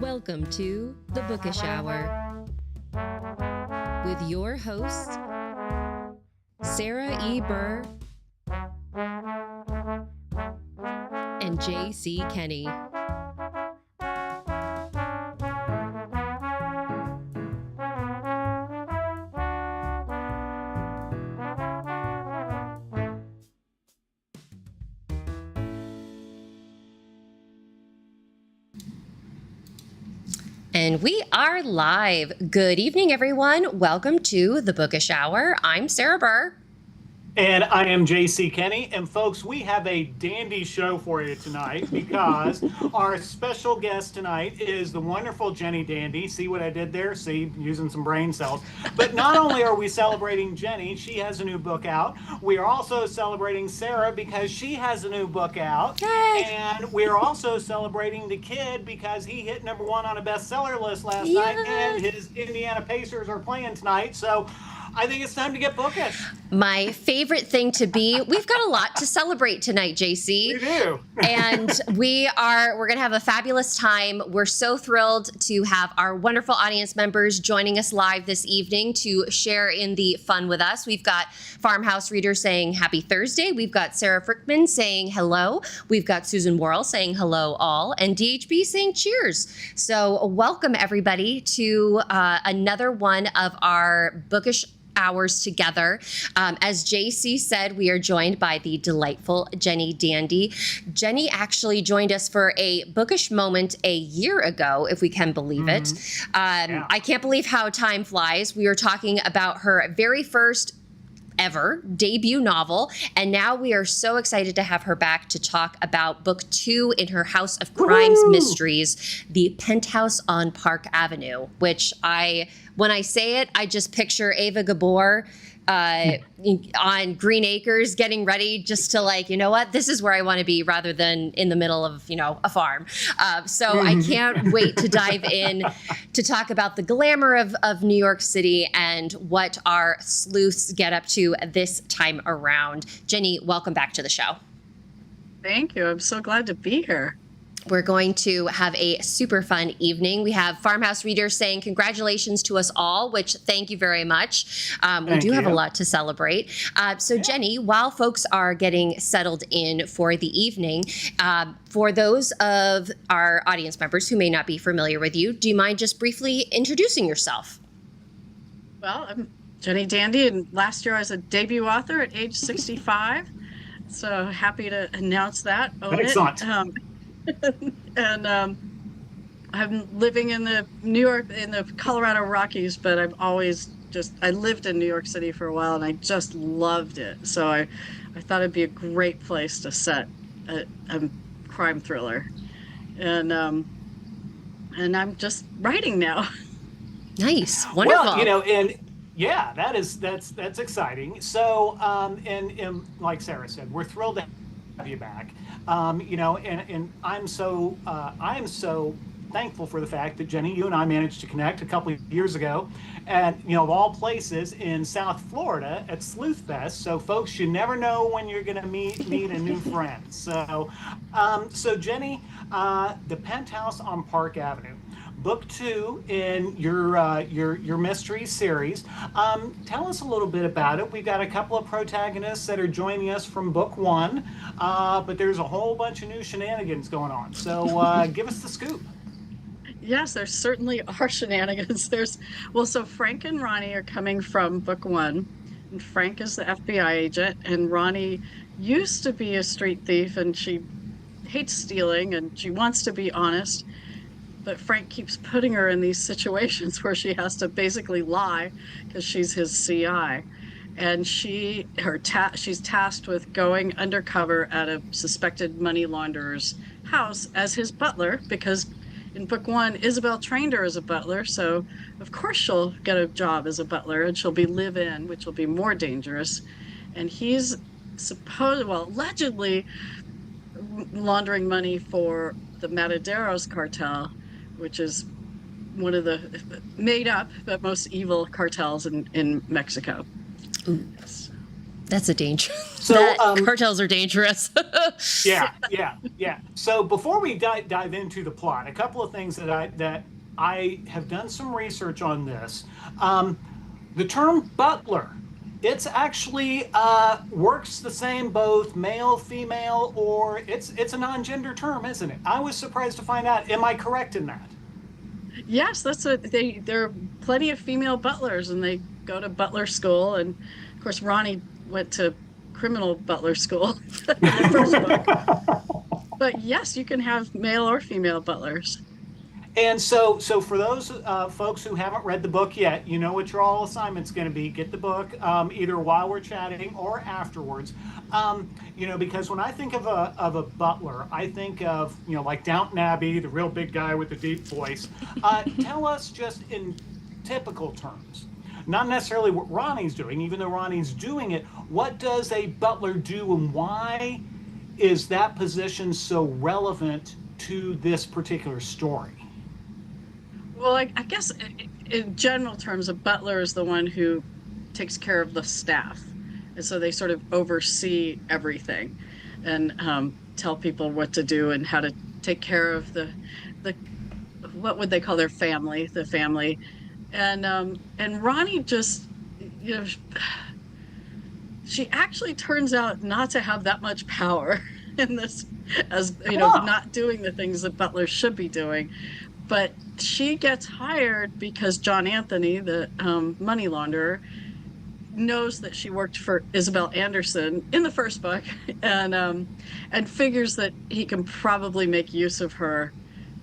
Welcome to the Bookish Hour with your hosts, Sarah E. Burr and J.C. Kenney. And we are live. Good evening, everyone. Welcome to the Bookish Hour. I'm Sarah Burr. And I am J.C. Kenney. And folks, we have a dandy show for you tonight because our special guest tonight is the wonderful Jenny Dandy. See what I did there? See, using some brain cells. But not only are we celebrating Jenny, she has a new book out. We are also celebrating Sarah because she has a new book out. Yay. And we are also celebrating the kid because he hit #1 on a bestseller list last night. And his Indiana Pacers are playing tonight. So I think it's time to get bookish. My favorite thing to be. We've got a lot to celebrate tonight, JC. We do. And we're going to have a fabulous time. We're so thrilled to have our wonderful audience members joining us live this evening to share in the fun with us. We've got Farmhouse Reader saying happy Thursday. We've got Sarah Frickman saying hello. We've got Susan Worrell saying hello all. And DHB saying cheers. So welcome everybody to another one of our Bookish Hours together. As JC said, we are joined by the delightful Jenny Dandy. Jenny actually joined us for a bookish moment a year ago, if we can believe it. I can't believe how time flies. We were talking about her very first ever debut novel, and now we are so excited to have her back to talk about book 2 in her House of Crimes mysteries, The Penthouse on Park Avenue, which when I say it, I just picture Ava Gabor on Green Acres getting ready just to you know what, this is where I want to be rather than in the middle of, a farm. So I can't wait to dive in to talk about the glamour of New York City and what our sleuths get up to this time around. Jenny, welcome back to the show. Thank you. I'm so glad to be here. We're going to have a super fun evening. We have Farmhouse Reader saying congratulations to us all, which thank you very much. We do have a lot to celebrate. So Jenny, while folks are getting settled in for the evening, for those of our audience members who may not be familiar with you, do you mind just briefly introducing yourself? Well, I'm Jenny Dandy, and last year I was a debut author at age 65. So happy to announce that. Excellent. And I'm living in the Colorado Rockies, but I lived in New York City for a while and I just loved it. So I thought it'd be a great place to set a crime thriller. And I'm just writing now. Nice. Wonderful. Well, yeah, that's exciting. So, and like Sarah said, we're thrilled to have you back. And I'm so thankful for the fact that Jenny, you and I managed to connect a couple of years ago at, of all places in South Florida at Sleuth Fest. So folks, you never know when you're going to meet a new friend. So, Jenny, The Penthouse on Park Avenue. Book 2 in your mystery series. Tell us a little bit about it. We've got a couple of protagonists that are joining us from book 1, but there's a whole bunch of new shenanigans going on. So give us the scoop. Yes, there certainly are shenanigans. So Frank and Ronnie are coming from book 1, and Frank is the FBI agent, and Ronnie used to be a street thief, and she hates stealing, and she wants to be honest. But Frank keeps putting her in these situations where she has to basically lie because she's his CI. And she's tasked with going undercover at a suspected money launderer's house as his butler, because in book 1, Isabel trained her as a butler. So of course she'll get a job as a butler, and she'll be live-in, which will be more dangerous. And he's allegedly laundering money for the Mataderos cartel, which is one of the made up but most evil cartels in Mexico. That's a danger. So cartels are dangerous. yeah. So before we dive into the plot, a couple of things that I have done some research on this. The term butler, it's actually works the same both male, female, or it's a non-gender term, isn't it? I was surprised to find out. Am I correct in that? Yes, that's what there are plenty of female butlers, and they go to butler school. And of course, Ronnie went to criminal butler school in the first book. But yes, you can have male or female butlers. And so for those folks who haven't read the book yet, you know what your all assignment's going to be. Get the book either while we're chatting or afterwards. Because when I think of a butler, I think of, like Downton Abbey, the real big guy with the deep voice. Tell us just in typical terms, not necessarily what Ronnie's doing, even though Ronnie's doing it. What does a butler do, and why is that position so relevant to this particular story? Well, I guess in general terms, a butler is the one who takes care of the staff. And so they sort of oversee everything and tell people what to do and how to take care of the what would they call their family, the family. And Ronnie just, she actually turns out not to have that much power in this, as, not doing the things that butlers should be doing. But she gets hired because John Anthony, the money launderer, knows that she worked for Isabel Anderson in the first book, and figures that he can probably make use of her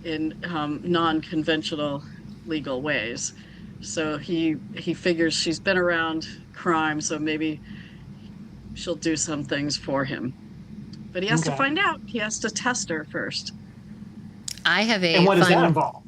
in non-conventional legal ways. So he figures she's been around crime, so maybe she'll do some things for him. But he has to find out. He has to test her first. I have a. And what does that involve?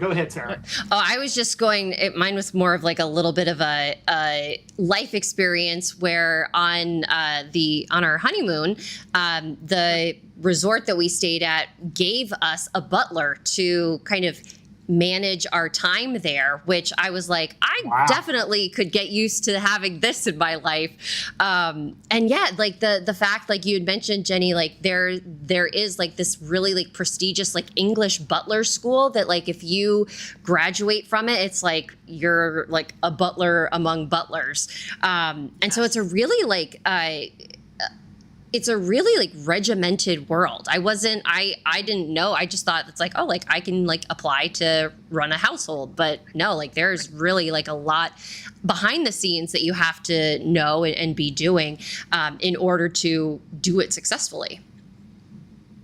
Go ahead, Sarah. Oh, I was just going. Mine was more of like a little bit of a life experience where on our honeymoon, the resort that we stayed at gave us a butler to kind of manage our time there, which I was like, I definitely could get used to having this in my life. And yeah, like the fact, like you had mentioned, Jenny, like there is like this really like prestigious like English butler school that like if you graduate from it, it's like you're like a butler among butlers. And so it's a really like regimented world. I didn't know. I just thought it's like, oh, like I can like apply to run a household, but no, like there's really like a lot behind the scenes that you have to know and be doing in order to do it successfully.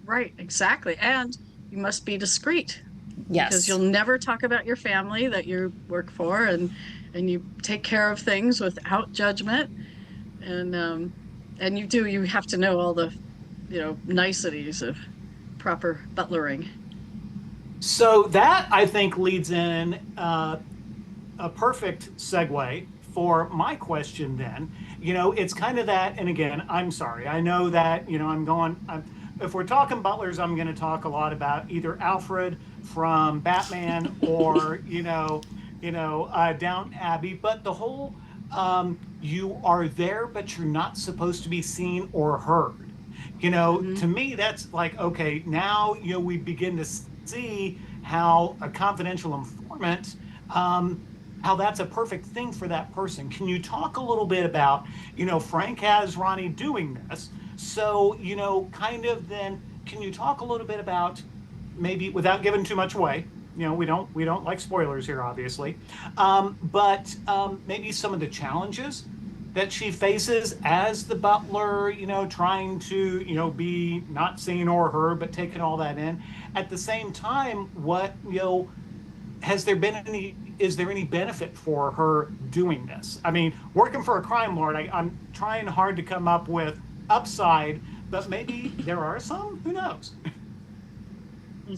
Right, exactly. And you must be discreet. Yes. Because you'll never talk about your family that you work for, and you take care of things without judgment. And you have to know all the, niceties of proper butlering. So that, I think, leads in a perfect segue for my question then. It's kind of that, and again, I'm sorry. I know that, if we're talking butlers, I'm going to talk a lot about either Alfred from Batman or, Downton Abbey, but the whole... you are there, but you're not supposed to be seen or heard. To me, that's like, okay, now, we begin to see how a confidential informant, how that's a perfect thing for that person. Can you talk a little bit about, Frank has Ronnie doing this. So, kind of then, can you talk a little bit about, maybe without giving too much away, we don't like spoilers here, obviously, but maybe some of the challenges that she faces as the butler, trying to, be not seen or heard, but taking all that in. At the same time, what, is there any benefit for her doing this? I mean, working for a crime lord, I'm trying hard to come up with upside, but maybe there are some, who knows?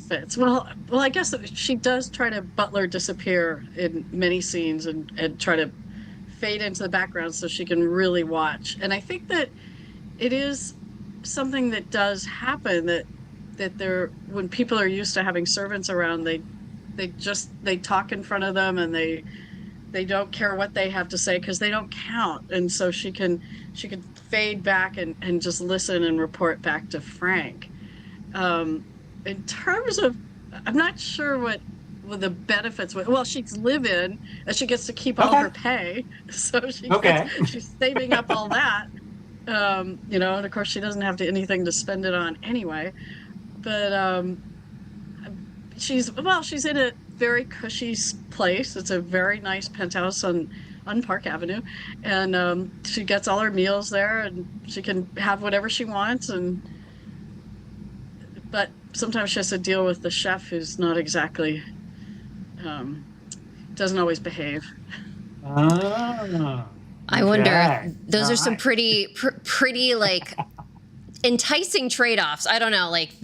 Fits. Well, I guess she does try to butler disappear in many scenes and try to fade into the background so she can really watch. And I think that it is something that does happen, that when people are used to having servants around, they talk in front of them and they they don't care what they have to say because they don't count. And so she can fade back and just listen and report back to Frank. In terms of, I'm not sure what the benefits. Well, she's live-in and she gets to keep all her pay, so she's saving up all that. And of course she doesn't have anything to spend it on anyway. But she's in a very cushy place. It's a very nice penthouse on Park Avenue, and she gets all her meals there, and she can have whatever she wants. But sometimes she has to deal with the chef, who's not exactly doesn't always behave. Ah, I wonder. Those are some pretty like enticing trade-offs. I don't know, like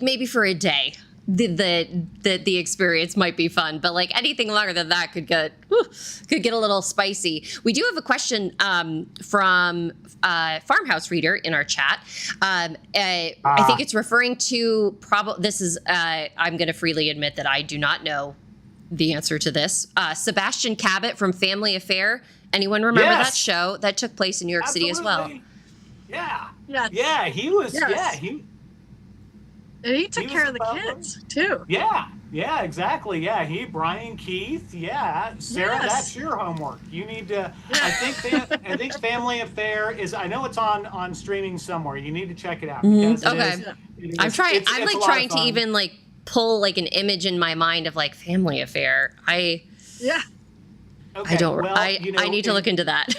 maybe for a day. The experience might be fun, but like anything longer than that could get a little spicy. We do have a question from Farmhouse Reader in our chat. I think it's referring to this is I'm going to freely admit that I do not know the answer to this. Sebastian Cabot from Family Affair. Anyone remember that show that took place in New York City as well? Yeah. He was. Yes. Yeah, and he took care of the kids too. Yeah, exactly. Yeah, Brian Keith. Yeah, Sarah, that's your homework. You need to. I think Family Affair is. I know it's on streaming somewhere. You need to check it out. Okay. I'm trying. I'm like trying to even like pull like an image in my mind of like Family Affair. Okay, I don't. Well, I need to look into that.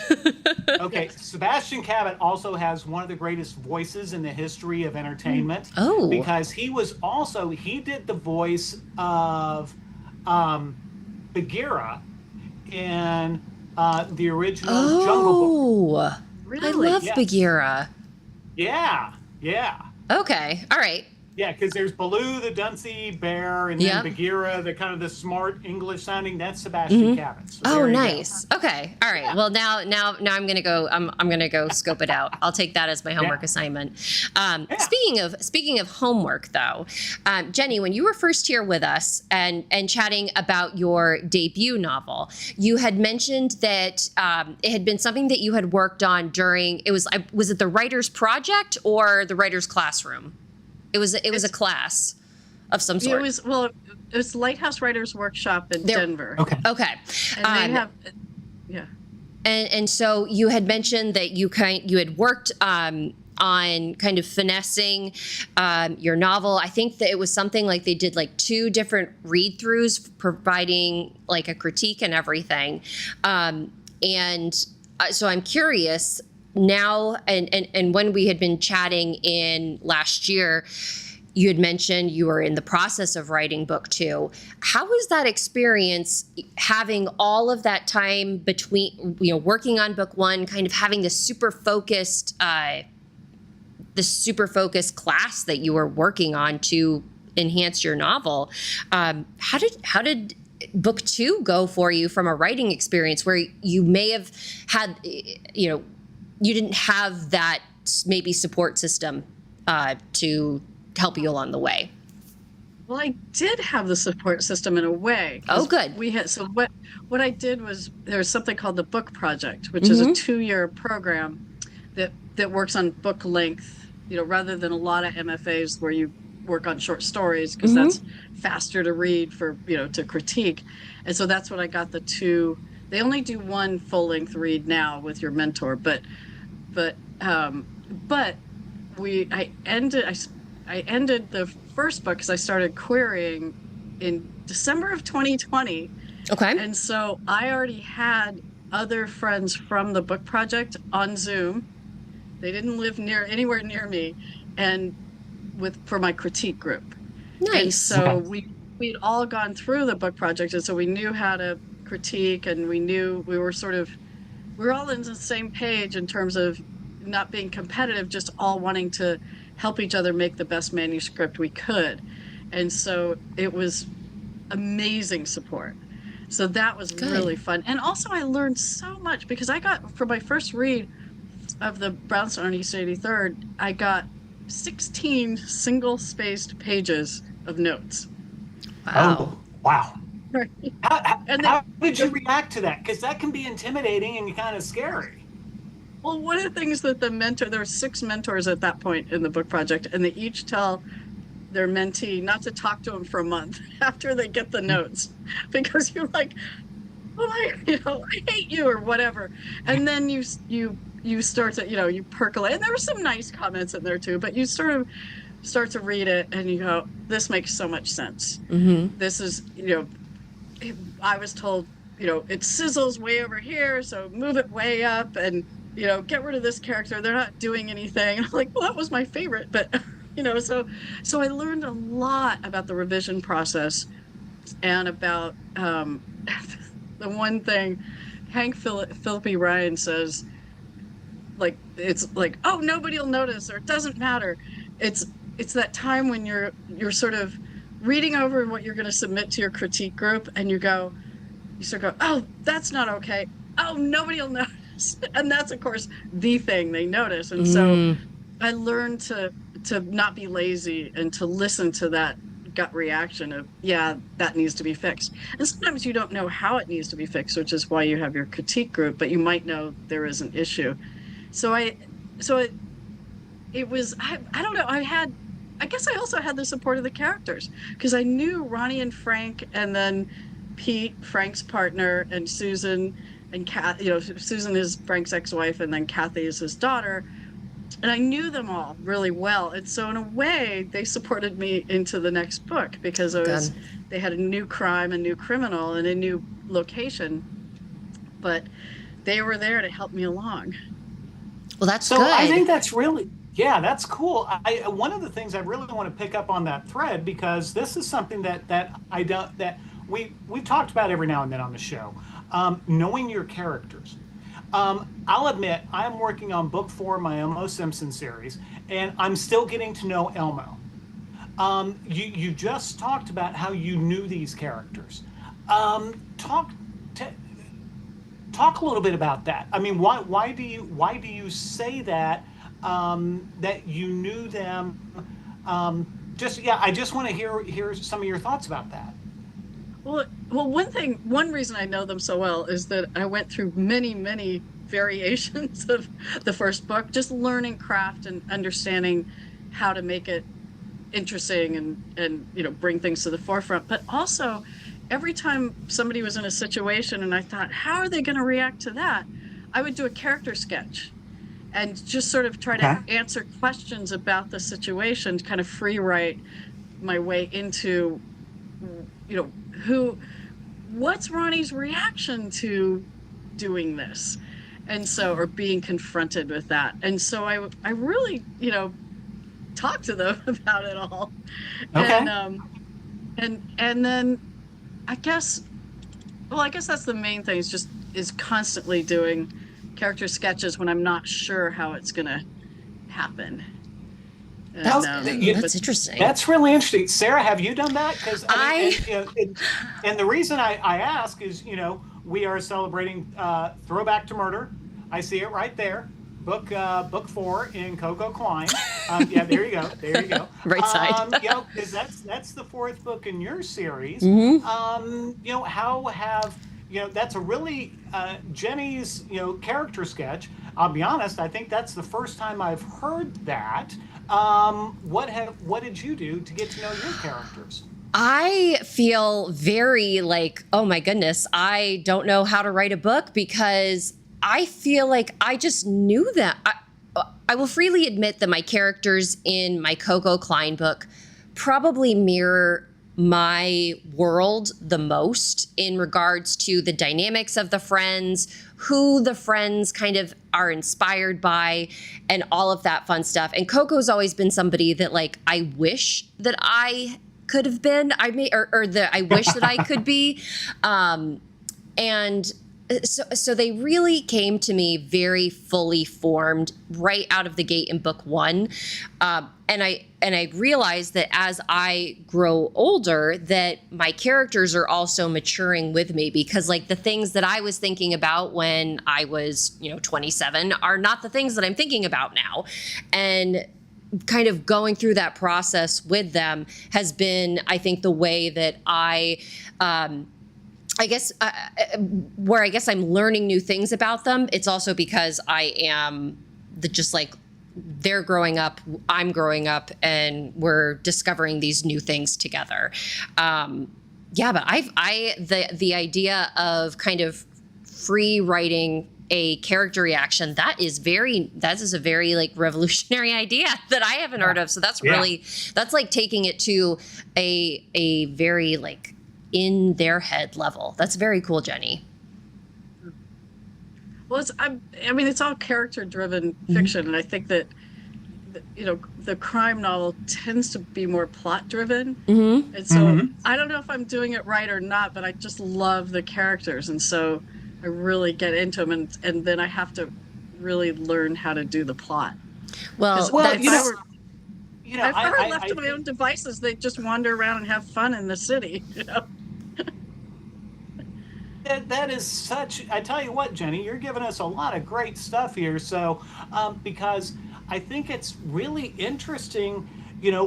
Okay, Sebastian Cabot also has one of the greatest voices in the history of entertainment. Oh, because he did the voice of Bagheera in the original Jungle Book. Oh, Really? I love Bagheera. Yeah. Okay, all right. Yeah, because there's Baloo the Duncy bear, and then Bagheera, the kind of the smart English sounding. That's Sebastian Cabot. So nice. Okay, all right. Yeah. Well, now I'm gonna go. I'm gonna go scope it out. I'll take that as my homework assignment. Speaking of homework, though, Jenny, when you were first here with us and chatting about your debut novel, you had mentioned that it had been something that you had worked on during. Was it the writer's project or the writer's classroom? It was a class of some sort. It was Lighthouse Writers Workshop in Denver. Okay. And they have, And so you had mentioned that you had worked on kind of finessing your novel. I think that it was something like they did like 2 different read-throughs, providing like a critique and everything. So I'm curious. Now, and when we had been chatting in last year, you had mentioned you were in the process of writing book 2. How was that experience, having all of that time between, working on book 1, kind of having this super focused class that you were working on to enhance your novel? How did book 2 go for you from a writing experience where you may have had, you didn't have that maybe support system to help you along the way? Well, I did have the support system in a way. Oh, good. What I did was there was something called the Book Project, which is a 2-year program that works on book length, rather than a lot of MFAs where you work on short stories, because that's faster to read to critique. And so that's what I got the 2. They only do 1 full-length read now with your mentor, but I ended the first book because I started querying in December of 2020. Okay. And so I already had other friends from the Book Project on Zoom. They didn't live anywhere near me, and for my critique group. Nice. And so we'd all gone through the Book Project, and so we knew how to critique, and we knew we were all on the same page in terms of not being competitive, just all wanting to help each other make the best manuscript we could. And so it was amazing support. So that was really fun. And also I learned so much because I got, for my first read of the Brownstone on East 83rd, I got 16 single-spaced pages of notes. Wow. Oh, wow. Right. And How did you react to that? Because that can be intimidating and kind of scary. Well, one of the things that there were 6 mentors at that point in the book project, and they each tell their mentee not to talk to them for a month after they get the notes, because you're like, oh, I hate you or whatever. And then you start to, you percolate. And there were some nice comments in there too, but you sort of start to read it and you go, this makes so much sense. Mm-hmm. This is, I was told, it sizzles way over here, so move it way up and, get rid of this character. They're not doing anything. And I'm like, well, that was my favorite. But, so I learned a lot about the revision process and about the one thing Hank Philippi Ryan says, like, it's like, oh, nobody will notice, or it doesn't matter. It's that time when you're sort of reading over what you're going to submit to your critique group, and you sort of go, oh, that's not okay. Oh, nobody will notice. And that's, of course, the thing they notice. And so I learned to not be lazy and to listen to that gut reaction of, yeah, that needs to be fixed. And sometimes you don't know how it needs to be fixed, which is why you have your critique group, but you might know there is an issue. It was, I don't know, I guess I also had the support of the characters, because I knew Ronnie and Frank, and then Pete, Frank's partner, and Susan, and Susan is Frank's ex-wife, and then Kathy is his daughter. And I knew them all really well. And so in a way, they supported me into the next book, because they had a new crime, a new criminal, and a new location. But they were there to help me along. Well, that's so good. I think that's really, yeah, that's cool. One of the things I really want to pick up on that thread, because this is something that we've talked about every now and then on the show, knowing your characters. I'll admit, I'm working on book 4 of my Elmo Simpson series, and I'm still getting to know Elmo. You just talked about how you knew these characters. Talk a little bit about that. I mean, why do you say that that you knew them? I just want to hear some of your thoughts about that. Well, one reason I know them so well is that I went through many, many variations of the first book, just learning craft and understanding how to make it interesting and bring things to the forefront. But also, every time somebody was in a situation and I thought, how are they going to react to that? I would do a character sketch and just sort of try to answer questions about the situation, kind of free write my way into, what's Ronnie's reaction to doing this? And so, or being confronted with that. And so I really, talked to them about it all. Okay. And then I guess that's the main thing, is constantly doing character sketches when I'm not sure how it's going to happen. That's interesting. That's really interesting. Sarah, have you done that? Because and the reason I ask is, we are celebrating Throwback to Murder. I see it right there. Book 4 in Coco Klein. Yeah, there you go. Right side. Because that's the 4th book in your series. Mm-hmm. How have that's a really Jenny's character sketch. I'll be honest, I think that's the first time I've heard that. What did you do to get to know your characters? I feel very like, oh my goodness, I don't know how to write a book, because I feel like I just knew that. I will freely admit that my characters in my Coco Klein book probably mirror my world the most in regards to the dynamics of the friends, who the friends kind of are inspired by, and all of that fun stuff. And Coco's always been somebody that, like, I wish that I could have been, I wish that I could be. And so they really came to me very fully formed right out of the gate in book 1. And I realized that as I grow older, that my characters are also maturing with me, because like the things that I was thinking about when I was, 27 are not the things that I'm thinking about now. And kind of going through that process with them has been, I think, the way that I I guess where I guess I'm learning new things about them, it's also because I am just like they're growing up, I'm growing up, and we're discovering these new things together. Yeah, but the idea of kind of free writing a character reaction, that is a very like revolutionary idea that I haven't heard of. So that's really, that's like taking it to a very like in their head level. That's very cool, Jenny. Well, it's all character driven fiction. And I think that, the crime novel tends to be more plot driven. And so I don't know if I'm doing it right or not, but I just love the characters. And so I really get into them, and then I have to really learn how to do the plot. Well, if I were left to my own devices, they'd just wander around and have fun in the city. That is such. I tell you what, Jenny, you're giving us a lot of great stuff here. So, because I think it's really interesting,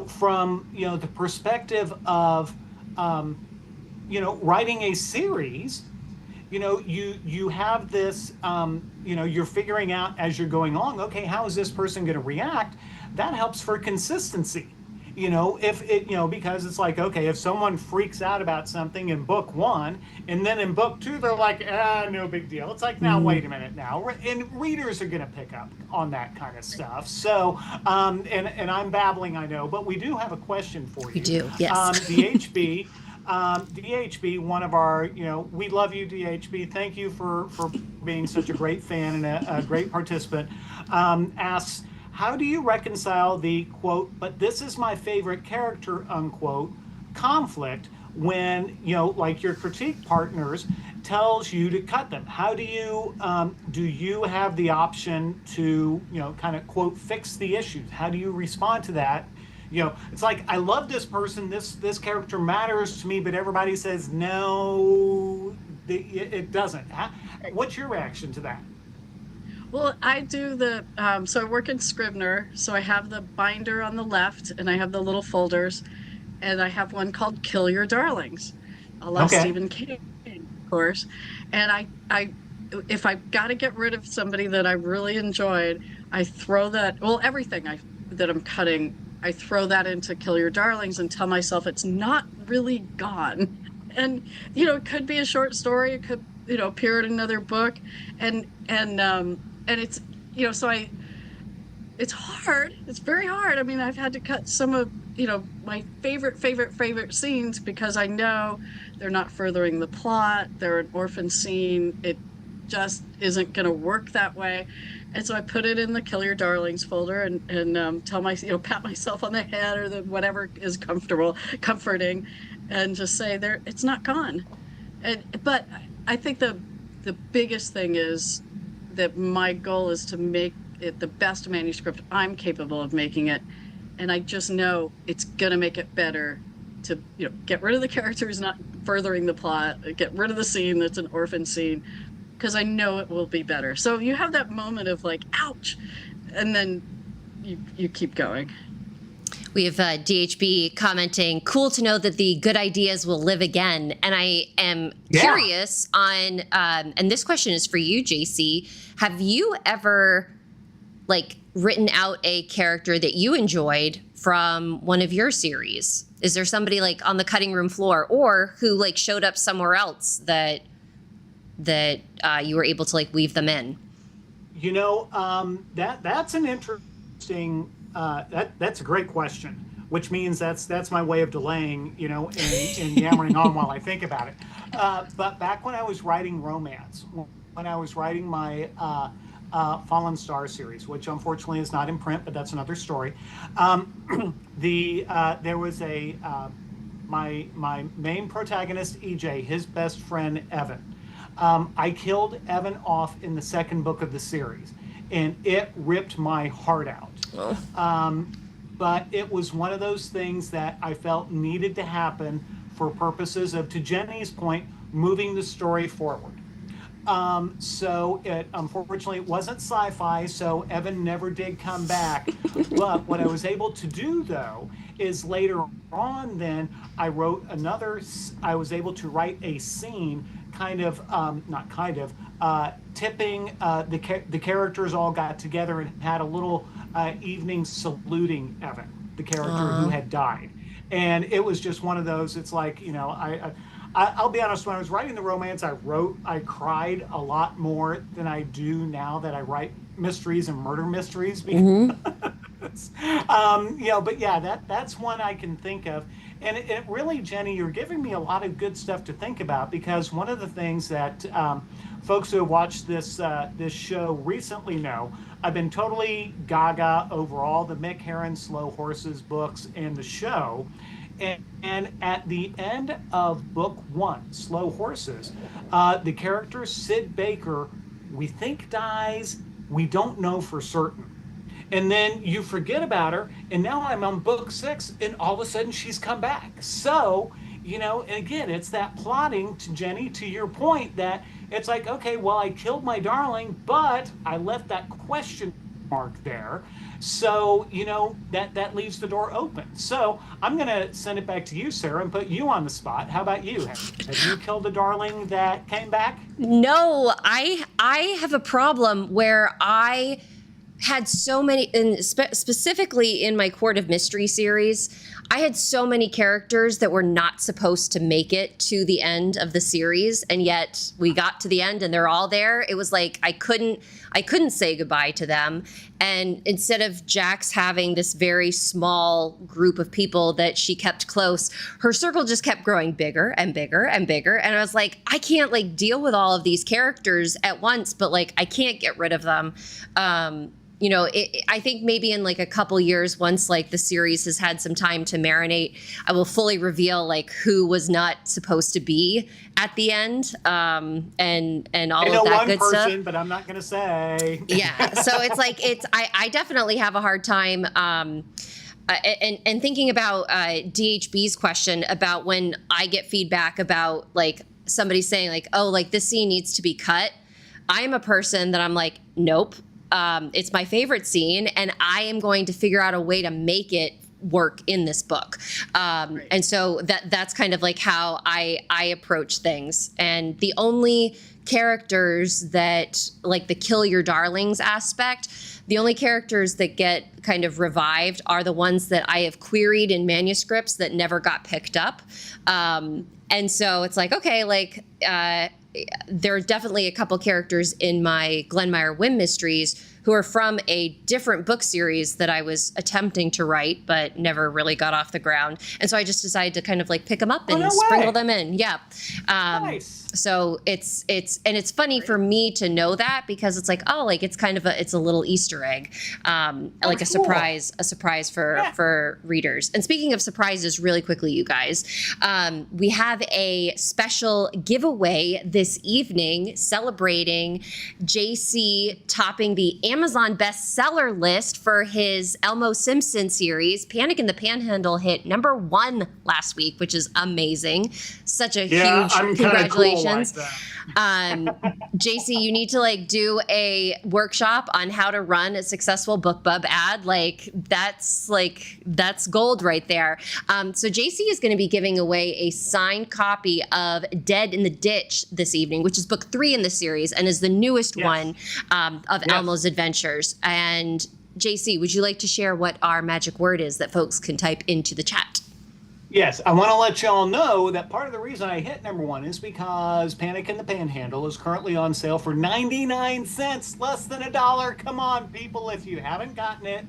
from the perspective of, writing a series. You have this, you're figuring out as you're going along, okay, how is this person going to react? That helps for consistency, because it's like, okay, if someone freaks out about something in book 1 and then in book 2, they're like, no big deal. It's like, now, wait a minute now. And readers are going to pick up on that kind of stuff. So, and I'm babbling, I know, but we do have a question for you. We do, yes. DHB. DHB, one of our, we love you, DHB. Thank you for being such a great fan and a great participant. Asks, how do you reconcile the quote, but this is my favorite character, unquote, conflict when, like your critique partners tells you to cut them? How do you have the option to, kind of quote, fix the issues? How do you respond to that? It's like, I love this person, this character matters to me, but everybody says, no, it doesn't. What's your reaction to that? Well, I do so I work in Scrivener, so I have the binder on the left, and I have the little folders, and I have one called Kill Your Darlings, a la Stephen King, of course. And I if I've got to get rid of somebody that I really enjoyed, I throw everything that I'm cutting, I throw that into Kill Your Darlings and tell myself it's not really gone. And, it could be a short story. It could, appear in another book. And it's, it's hard. It's very hard. I mean, I've had to cut some of, my favorite scenes because I know they're not furthering the plot. They're an orphan scene. It just isn't going to work that way. And so I put it in the Kill Your Darlings folder and tell pat myself on the head or whatever is comforting, and just say it's not gone. But I think the biggest thing is that my goal is to make it the best manuscript I'm capable of making it, and I just know it's gonna make it better to get rid of the characters not furthering the plot, get rid of the scene that's an orphan scene, because I know it will be better. So you have that moment of like, ouch, and then you keep going. We have DHB commenting, cool to know that the good ideas will live again. And I am curious on, and this question is for you, JC. Have you ever written out a character that you enjoyed from one of your series? Is there somebody on the cutting room floor or who showed up somewhere else that you were able to weave them in? That's an interesting, that's a great question, which means that's my way of delaying, and yammering on while I think about it. But back when I was writing romance, when I was writing my Fallen Star series, which unfortunately is not in print, but that's another story. There was my main protagonist, EJ, his best friend, Evan. I killed Evan off in the second book of the series, and it ripped my heart out. But it was one of those things that I felt needed to happen for purposes of, to Jenny's point, moving the story forward. So unfortunately it wasn't sci-fi, so Evan never did come back. But what I was able to do though is later on, then I was able to write a scene tipping, the characters all got together and had a little evening saluting Evan, the character who had died. And it was just one of those, it's like, I'll be honest, when I was writing the romance I cried a lot more than I do now that I write mysteries and murder mysteries. Because, but yeah, that's one I can think of. And it really, Jenny, you're giving me a lot of good stuff to think about, because one of the things that folks who have watched this show recently know, I've been totally gaga over all the Mick Herron Slow Horses books and the show. And at the end of book 1, Slow Horses, the character Sid Baker, we think dies, we don't know for certain. And then you forget about her, and now I'm on book 6, and all of a sudden she's come back. So, and again, it's that plotting, to Jenny, to your point, that it's like, okay, well, I killed my darling, but I left that question mark there. So, that leaves the door open. So I'm going to send it back to you, Sarah, and put you on the spot. How about you? Have you killed a darling that came back? No, I have a problem where I had so many, and specifically in my Court of Mystery series, I had so many characters that were not supposed to make it to the end of the series, and yet we got to the end and they're all there. It was like I couldn't say goodbye to them. And instead of Jax having this very small group of people that she kept close, her circle just kept growing bigger and bigger and bigger. And I was like, I can't deal with all of these characters at once, but I can't get rid of them. I think maybe in a couple years, once the series has had some time to marinate, I will fully reveal who was not supposed to be at the end, and all of that good stuff. I know one person, but I'm not going to say. Yeah, so I definitely have a hard time. And thinking about DHB's question about when I get feedback about somebody saying this scene needs to be cut. I am a person that I'm like, nope. It's my favorite scene, and I am going to figure out a way to make it work in this book. Right. And so that's kind of how I approach things. And the only characters that, the kill your darlings aspect, the only characters that get kind of revived are the ones that I have queried in manuscripts that never got picked up. And so it's there are definitely a couple characters in my Glenmire Whim mysteries who are from a different book series that I was attempting to write, but never really got off the ground. And so I just decided to kind of pick them up and sprinkle them in. Yeah. Nice. So it's funny for me to know that, because it's it's kind of it's a little Easter egg, a surprise for readers. And speaking of surprises, really quickly, you guys, we have a special giveaway this evening celebrating JC topping the Amazon bestseller list for his Elmo Simpson series. Panic in the Panhandle hit #1 last week, which is amazing. Such a huge congratulations. JC, you need to do a workshop on how to run a successful BookBub ad. That's gold right there. So JC is going to be giving away a signed copy of Dead in the Ditch this evening, which is book 3 in the series and is the newest one of Elmo's adventures. And JC, would you like to share what our magic word is that folks can type into the chat? Yes, I want to let y'all know that part of the reason I hit #1 is because Panic in the Panhandle is currently on sale for 99 cents, less than $1. Come on, people, if you haven't gotten it,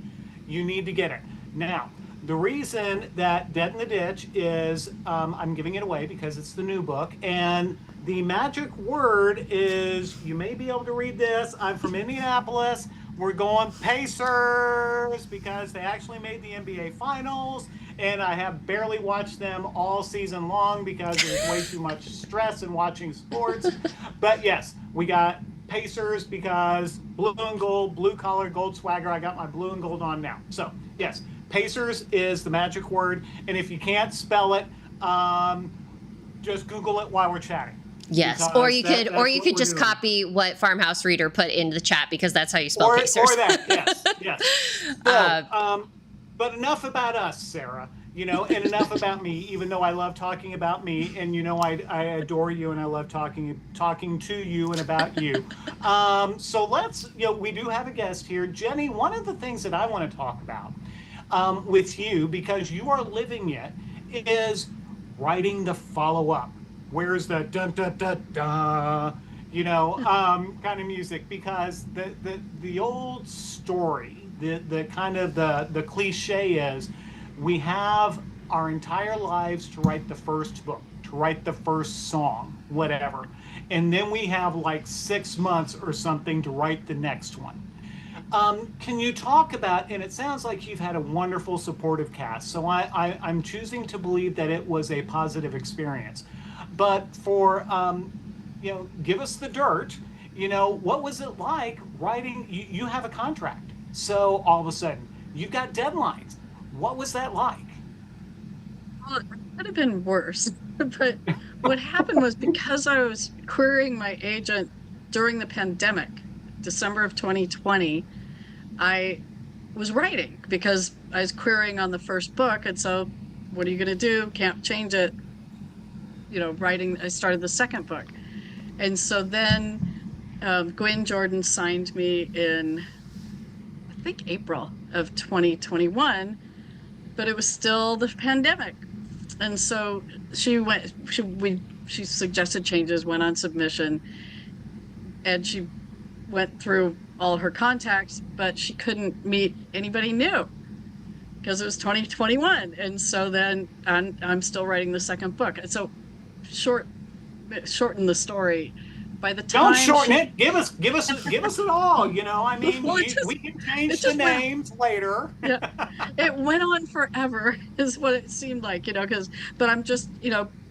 you need to get it. Now, the reason that Dead in the Ditch is, I'm giving it away because it's the new book, and the magic word is, you may be able to read this, I'm from Indianapolis, we're going Pacers, because they actually made the NBA Finals, and I have barely watched them all season long because there's way too much stress in watching sports. But yes, we got Pacers because blue and gold, blue collar, gold swagger. I got my blue and gold on now. So yes, Pacers is the magic word. And if you can't spell it, just Google it while we're chatting. Yes, or you could just copy what Farmhouse Reader put into the chat, because that's how you spell Pacers. Or that, yes. So, but enough about us, Sarah. And enough about me, even though I love talking about me, and I adore you, and I love talking to you and about you. So let's, we do have a guest here. Jenny, one of the things that I want to talk about with you, because you are living it, is writing the follow-up. Where's the dun dun dun dun, kind of music? Because the old story, the kind of the cliche is, we have our entire lives to write the first book, to write the first song, whatever. And then we have like 6 months or something to write the next one. Can you talk about, and it sounds like you've had a wonderful supportive cast, so I'm choosing to believe that it was a positive experience. But for, give us the dirt, what was it like writing, you have a contract, so all of a sudden, you've got deadlines. What was that like? Well, it could have been worse. But what happened was, because I was querying my agent during the pandemic, December of 2020, I was writing because I was querying on the first book. And so what are you going to do? Can't change it. Writing, I started the second book. And so then Gwen Jordan signed me in, I think, April of 2021. But it was still the pandemic. And so she suggested changes, went on submission, and she went through all her contacts, but she couldn't meet anybody new because it was 2021. And so then I'm still writing the second book. And so shorten the story. By the time don't shorten it. Give us it all. Well, we can change the names later. Yeah, it went on forever, is what it seemed like. But I'm just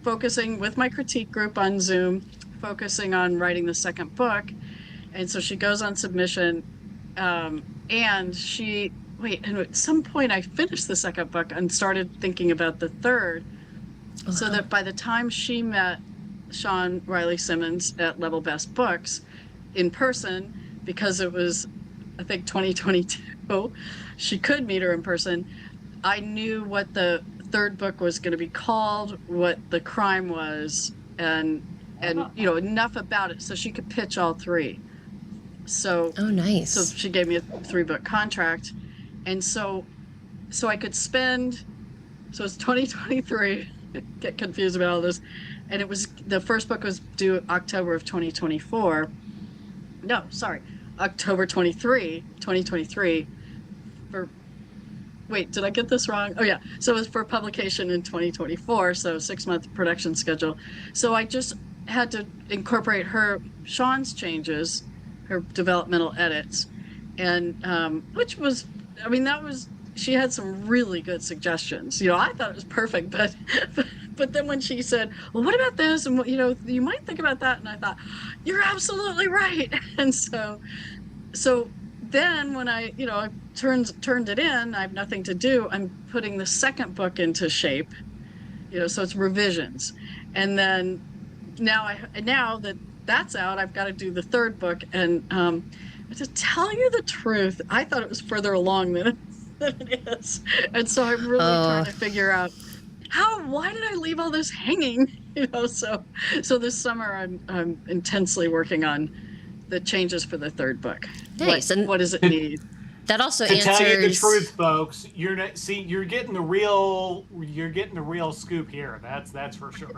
focusing with my critique group on Zoom, focusing on writing the second book, and so she goes on submission, and at some point I finished the second book and started thinking about the third, so that by the time she met Sean Riley Simmons at Level Best Books in person, because it was, I think, 2022, she could meet her in person. I knew what the third book was going to be called, what the crime was, and enough about it so she could pitch all three. So nice. So she gave me a 3-book contract, and so I could spend. So it's 2023. Get confused about all this. And it was, the first book was due October of 2024. No, sorry, October 2023. Wait, did I get this wrong? Oh yeah, so it was for publication in 2024, so 6-month production schedule. So I just had to incorporate Sean's changes, her developmental edits, and which was, she had some really good suggestions. I thought it was perfect, but then when she said, well, what about this? And, you might think about that. And I thought, you're absolutely right. And so then when I turned it in, I have nothing to do. I'm putting the second book into shape, so it's revisions. And then now that that's out, I've got to do the third book. And to tell you the truth, I thought it was further along than it is. And so I'm really trying to figure out, why did I leave all this hanging? So this summer I'm intensely working on the changes for the third book. Nice. What does it need? That also to answers. Tell you the truth, folks, you're getting the real scoop here. That's for sure.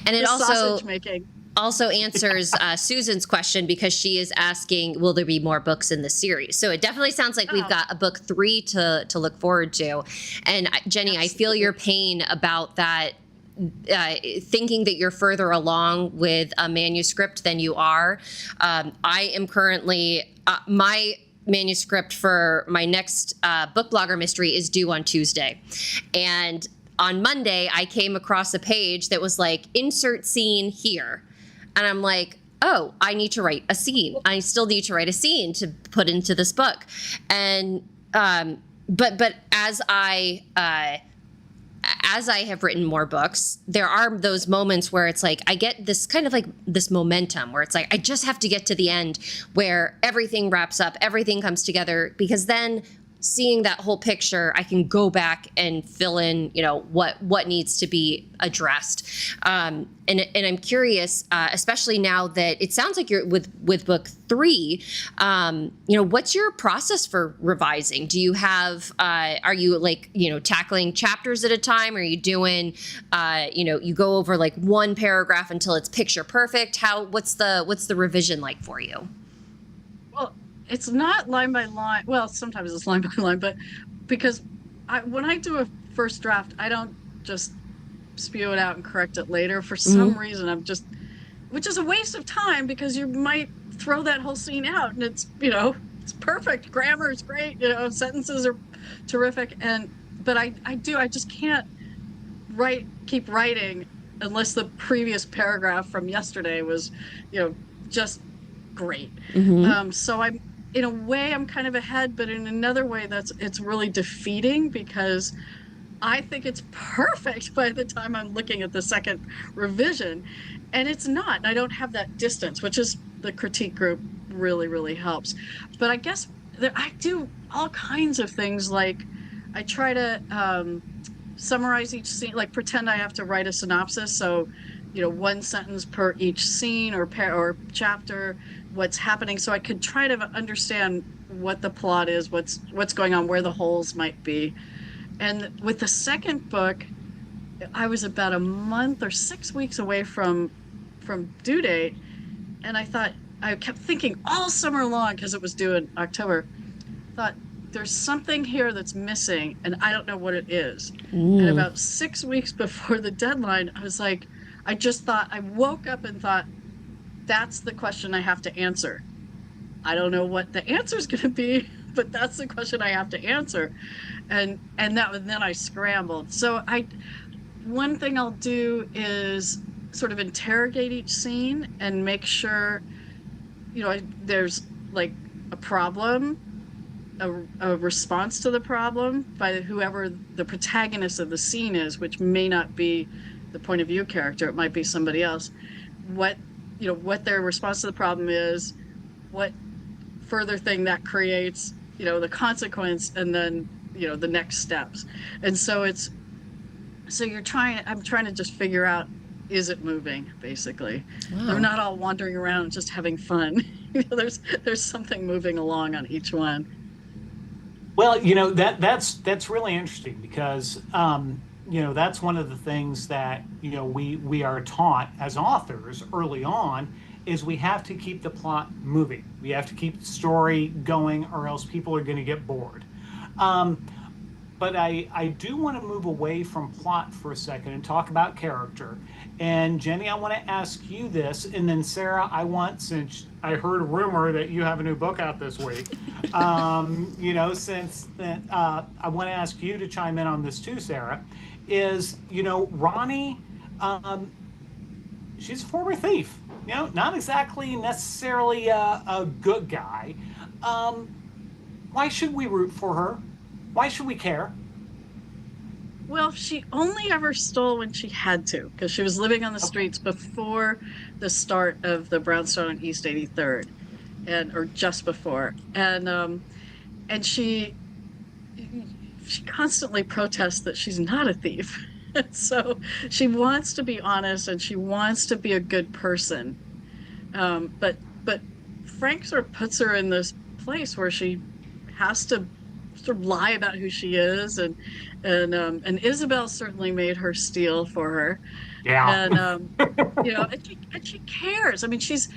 And it sausage making also answers Susan's question, because she is asking, will there be more books in the series? So it definitely sounds like we've got a book 3 to look forward to. And Jenny, absolutely. I feel your pain about that, thinking that you're further along with a manuscript than you are. I am currently, my manuscript for my next book blogger mystery is due on Tuesday. And on Monday, I came across a page that was like, insert scene here. And I'm like, oh, I need to write a scene. I still need to write a scene to put into this book. And but as I have written more books, there are those moments where it's like I get this kind of like this momentum where it's like I just have to get to the end where everything wraps up, everything comes together, because then seeing that whole picture, I can go back and fill in, what needs to be addressed. And I'm curious, especially now that it sounds like you're with book 3, what's your process for revising? Do you have, are you tackling chapters at a time? Are you doing, you go over like one paragraph until it's picture perfect? What's the revision like for you? Well, it's not line by line. Well, sometimes it's line by line, but because when I do a first draft, I don't just spew it out and correct it later. For some reason, which is a waste of time, because you might throw that whole scene out and it's perfect. Grammar is great. Sentences are terrific. But I just can't keep writing unless the previous paragraph from yesterday was, just great. So I'm, in a way, I'm kind of ahead, but in another way, it's really defeating, because I think it's perfect by the time I'm looking at the second revision, and it's not. And I don't have that distance, which is the critique group really, really helps. But I guess I do all kinds of things. Like I try to summarize each scene, like pretend I have to write a synopsis. So, one sentence per each scene or chapter, what's happening, so I could try to understand what the plot is, what's going on, where the holes might be. And with the second book, I was about a month or 6 weeks away from due date, and I kept thinking all summer long, because it was due in October, thought there's something here that's missing and I don't know what it is. And about 6 weeks before the deadline, I was like, I woke up and thought, that's the question I have to answer. I don't know what the answer is going to be, but that's the question I have to answer. And then I scrambled. So one thing I'll do is sort of interrogate each scene and make sure, there's like a problem, a response to the problem by whoever the protagonist of the scene is, which may not be the point of view character. It might be somebody else. What their response to the problem is, what further thing that creates, the consequence, and then, the next steps. And so I'm trying to just figure out, is it moving, basically? Wow. They're not all wandering around just having fun. There's something moving along on each one. Well, that's really interesting, because that's one of the things that we are taught as authors early on, is we have to keep the plot moving. We have to keep the story going, or else people are going to get bored. But I do want to move away from plot for a second and talk about character. And Jenny, I want to ask you this, and then Sarah, since I heard a rumor that you have a new book out this week, I want to ask you to chime in on this too, Sarah. Is Ronnie, she's a former thief. Not exactly necessarily a good guy. Why should we root for her? Why should we care? Well, she only ever stole when she had to, because she was living on the streets before the start of the brownstone on East 83rd, or just before. And she constantly protests that she's not a thief. So she wants to be honest, and she wants to be a good person. But Frank sort of puts her in this place where she has to sort of lie about who she is, and Isabel certainly made her steal for her. Yeah. And she cares. I mean, she's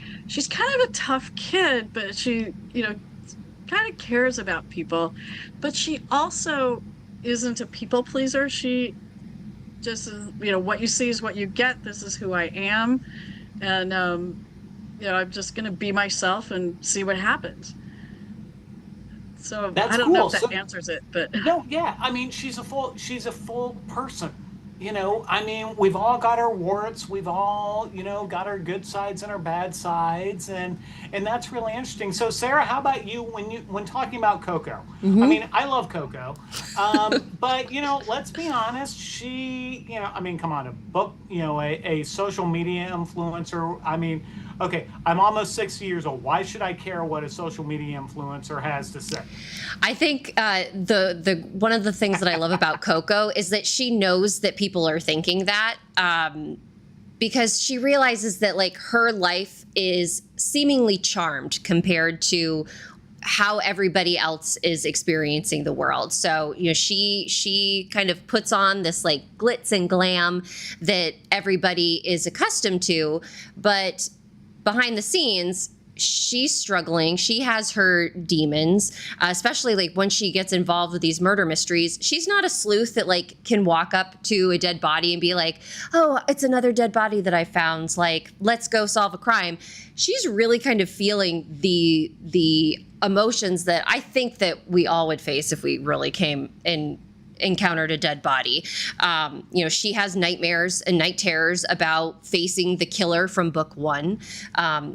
kind of a tough kid, but she kind of cares about people. But she also isn't a people pleaser. She just is, what you see is what you get. This is who I am, and I'm just going to be myself and see what happens. So I don't know if that answers it, but no, yeah. I mean, she's a full person. I mean, we've all got our warts. We've all, got our good sides and our bad sides, and that's really interesting. So, Sarah, how about you when talking about Coco? Mm-hmm. I mean, I love Coco, but let's be honest. She, I mean, come on, a book, a social media influencer. I mean, okay, I'm almost 60 years old. Why should I care what a social media influencer has to say? I think the one of the things that I love about Coco is that she knows that people are thinking that, because she realizes that like her life is seemingly charmed compared to how everybody else is experiencing the world. So, you know, she kind of puts on this like glitz and glam that everybody is accustomed to, but behind the scenes, she's struggling. She has her demons, especially like when she gets involved with these murder mysteries. She's not a sleuth that like can walk up to a dead body and be like, oh, it's another dead body that I found. Like, let's go solve a crime. She's really kind of feeling the emotions that I think that we all would face if we really came and encountered a dead body. You know, she has nightmares and night terrors about facing the killer from book 1.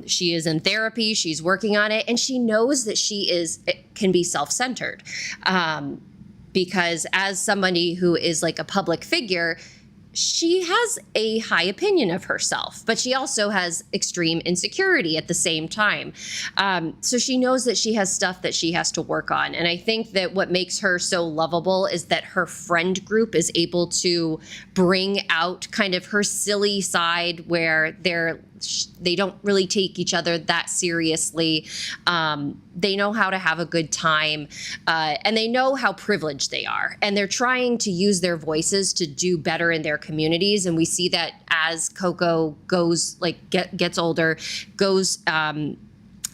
She is in therapy. She's working on it. And she knows that can be self-centered, because as somebody who is like a public figure, she has a high opinion of herself, but she also has extreme insecurity at the same time. So she knows that she has stuff that she has to work on. And I think that what makes her so lovable is that her friend group is able to bring out kind of her silly side where they don't really take each other that seriously. They know how to have a good time, and they know how privileged they are. And they're trying to use their voices to do better in their communities. And we see that as Coco goes, like gets older, goes kind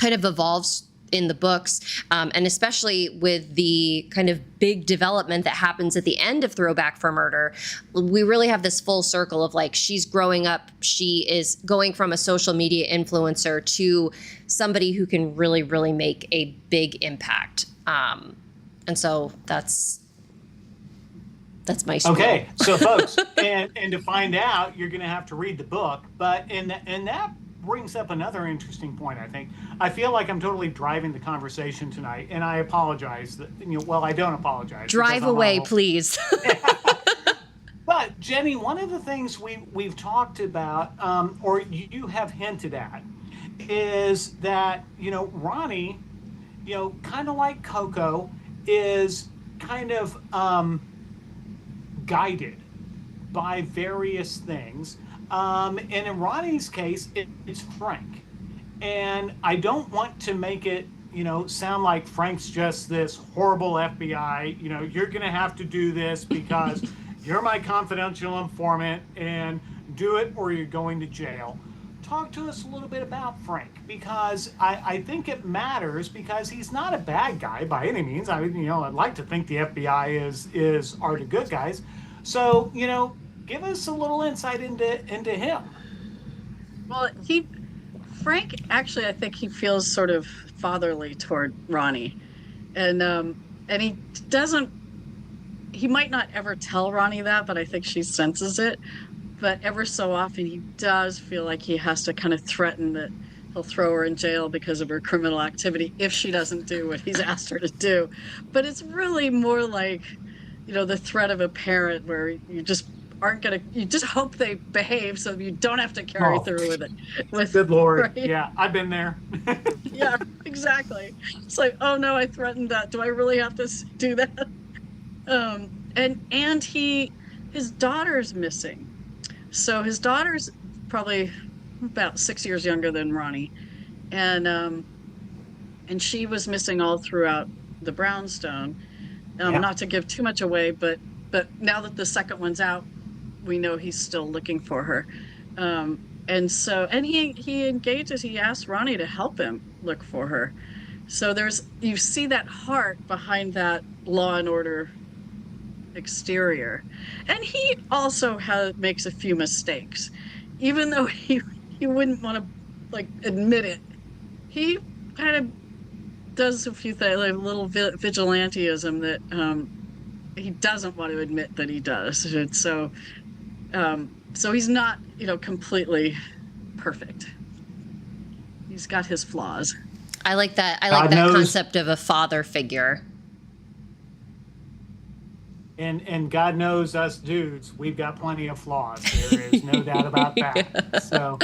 of evolves in the books, and especially with the kind of big development that happens at the end of Throwback for Murder, we really have this full circle of like, she's growing up, she is going from a social media influencer to somebody who can really, really make a big impact. And so that's my story. Okay, so folks, and to find out, you're going to have to read the book. But and that brings up another interesting point. I think I feel like I'm totally driving the conversation tonight, and I apologize. That, well, I don't apologize. Drive away, please. But Jenny, one of the things we've talked about, or you have hinted at, is that Ronnie, kind of like Coco, is kind of guided by various things. And in Ronnie's case, it's Frank. And I don't want to make it, sound like Frank's just this horrible FBI, you're going to have to do this because you're my confidential informant and do it or you're going to jail. Talk to us a little bit about Frank, because I think it matters, because he's not a bad guy by any means. I mean, I'd like to think the FBI are the good guys. So, give us a little insight into him. Well, Frank, actually, I think he feels sort of fatherly toward Ronnie. And he might not ever tell Ronnie that, but I think she senses it. But ever so often, he does feel like he has to kind of threaten that he'll throw her in jail because of her criminal activity if she doesn't do what he's asked her to do. But it's really more like, the threat of a parent where you just you just hope they behave so you don't have to carry through with it. Good Lord. Right? Yeah, I've been there. Yeah, exactly. It's like, oh no, I threatened that. Do I really have to do that? And his daughter's missing. So his daughter's probably about 6 years younger than Ronnie. And she was missing all throughout the Brownstone. Not to give too much away, but now that the second one's out, we know he's still looking for her. And he engages, he asks Ronnie to help him look for her. So you see that heart behind that law and order exterior. And he also makes a few mistakes, even though he wouldn't want to admit it. He kind of does a few things, like a little vigilantism that he doesn't want to admit that he does. And so he's not, completely perfect. He's got his flaws. I like that. I like that concept of a father figure. And God knows us dudes, we've got plenty of flaws. There is no doubt about that. So,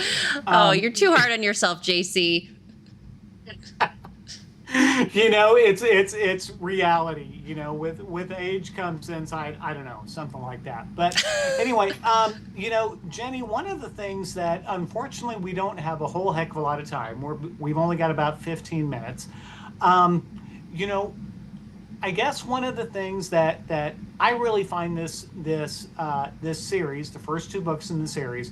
Oh, you're too hard on yourself, JC. it's reality. With age comes insight. I don't know, something like that. But anyway, Jenny, one of the things that unfortunately we don't have a whole heck of a lot of time. We've only got about 15 minutes. I guess one of the things that I really find this series, the first two books in the series,